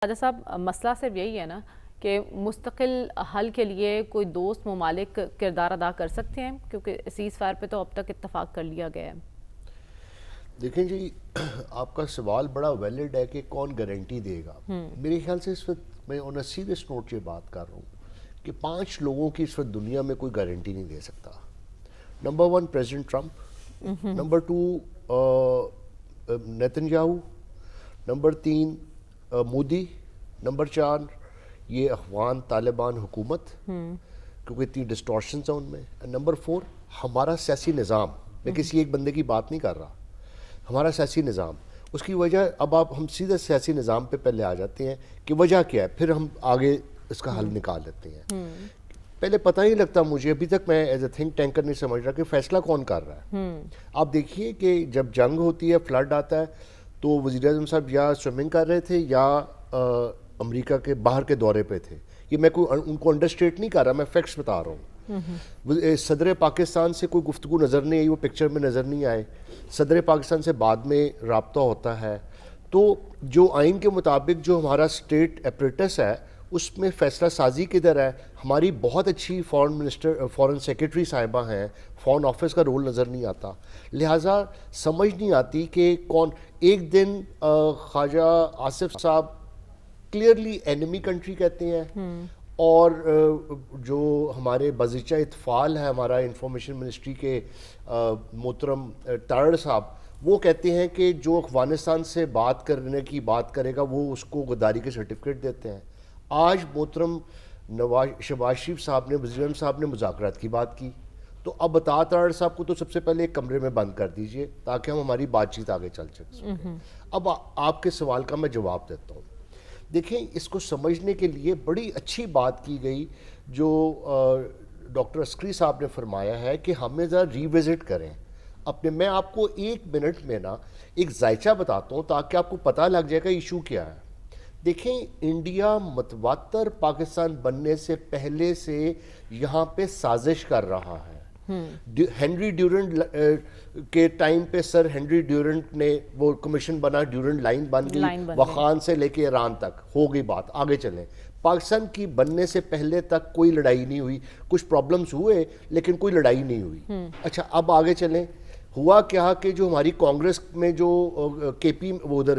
راجہ صاحب، مسئلہ صرف یہی ہے نا کہ مستقل حل کے لیے کوئی دوست ممالک کردار ادا کر سکتے ہیں، کیونکہ سیز فائر پہ تو اب تک اتفاق کر لیا گیا ہے۔ دیکھیں جی، آپ کا سوال بڑا ویلڈ ہے کہ کون گارنٹی دے گا۔ میرے خیال سے اس وقت میں آن اے سیریس نوٹ یہ بات کر رہا ہوں کہ 5 لوگوں کی اس وقت دنیا میں کوئی گارنٹی نہیں دے سکتا۔ Number 1 president Trump, number 2 Nitin Yahoo, number 3 Modi, number 4 یہ افغان طالبان حکومت، کیونکہ اتنی ڈسٹورشنز ہیں ان میں، نمبر 4 ہمارا سیاسی نظام۔ میں کسی ایک بندے کی بات نہیں کر رہا، ہمارا سیاسی نظام۔ اس کی وجہ اب ہم سیدھے سیاسی نظام پہ پہلے آ جاتے ہیں کہ وجہ کیا ہے، پھر ہم آگے اس کا حل نکال لیتے ہیں۔ پہلے پتہ ہی لگتا مجھے، ابھی تک میں ایز اے تھنک ٹینکر نہیں سمجھ رہا کہ فیصلہ کون کر رہا ہے۔ آپ دیکھیے کہ جب جنگ ہوتی ہے، فلڈ آتا ہے، تو وزیر اعظم صاحب یا سوئمنگ کر رہے تھے یا امریکہ کے باہر کے دورے پہ تھے۔ یہ میں ان کو انڈرسٹیٹ نہیں کر رہا، میں فیکٹس بتا رہا ہوں۔ صدر پاکستان سے کوئی گفتگو نظر نہیں آئی، وہ پکچر میں نظر نہیں آئے۔ صدر پاکستان سے بعد میں رابطہ ہوتا ہے، تو جو آئین کے مطابق جو ہمارا اسٹیٹ اپریٹس ہے اس میں فیصلہ سازی کدھر ہے؟ ہماری بہت اچھی فورن سیکرٹری صاحبہ ہیں، فورن آفس کا رول نظر نہیں آتا، لہٰذا سمجھ نہیں آتی کہ کون۔ ایک دن خواجہ آصف صاحب کلیئرلی اینمی کنٹری کہتے ہیں، اور جو ہمارے بازیچہ اطفال ہے، ہمارا انفارمیشن منسٹری کے محترم تارڑ صاحب، وہ کہتے ہیں کہ جو افغانستان سے بات کرنے کی بات کرے گا وہ اس کو غداری کے سرٹیفکیٹ دیتے ہیں۔ آج محترم شہباز شریف صاحب نے، وزیر اعظم صاحب نے مذاکرات کی بات کی، تو اب بتا تارڑ صاحب کو تو سب سے پہلے ایک کمرے میں بند کر دیجئے تاکہ ہم ہماری بات چیت آگے چل سکیں۔ اب آپ کے سوال کا میں جواب دیتا ہوں۔ دیکھیں، اس کو سمجھنے کے لیے بڑی اچھی بات کی گئی جو ڈاکٹر عسکری صاحب نے فرمایا ہے کہ ہمیں ذرا ریوزٹ کریں اپنے۔ میں آپ کو 1 منٹ میں نا ایک ذائچہ بتاتا ہوں تاکہ آپ کو پتہ لگ جائے گا ایشو کیا ہے۔ دیکھیں، انڈیا متواتر پاکستان بننے سے پہلے سے یہاں پہ سازش کر رہا ہے۔ ہنری ڈیورنٹ کے ٹائم پہ سر ہنری ڈیورنٹ نے وہ کمیشن بنا، ڈیورنٹ لائن بن گئی، وخان سے لے کے ایران تک ہو گئی بات، آگے چلیں۔ پاکستان کی بننے سے پہلے تک کوئی لڑائی نہیں ہوئی، کچھ پرابلمز ہوئے لیکن کوئی لڑائی نہیں ہوئی۔ اچھا، اب آگے چلیں۔ ہوا کیا کہ جو ہماری کانگریس میں جو کے پی ادھر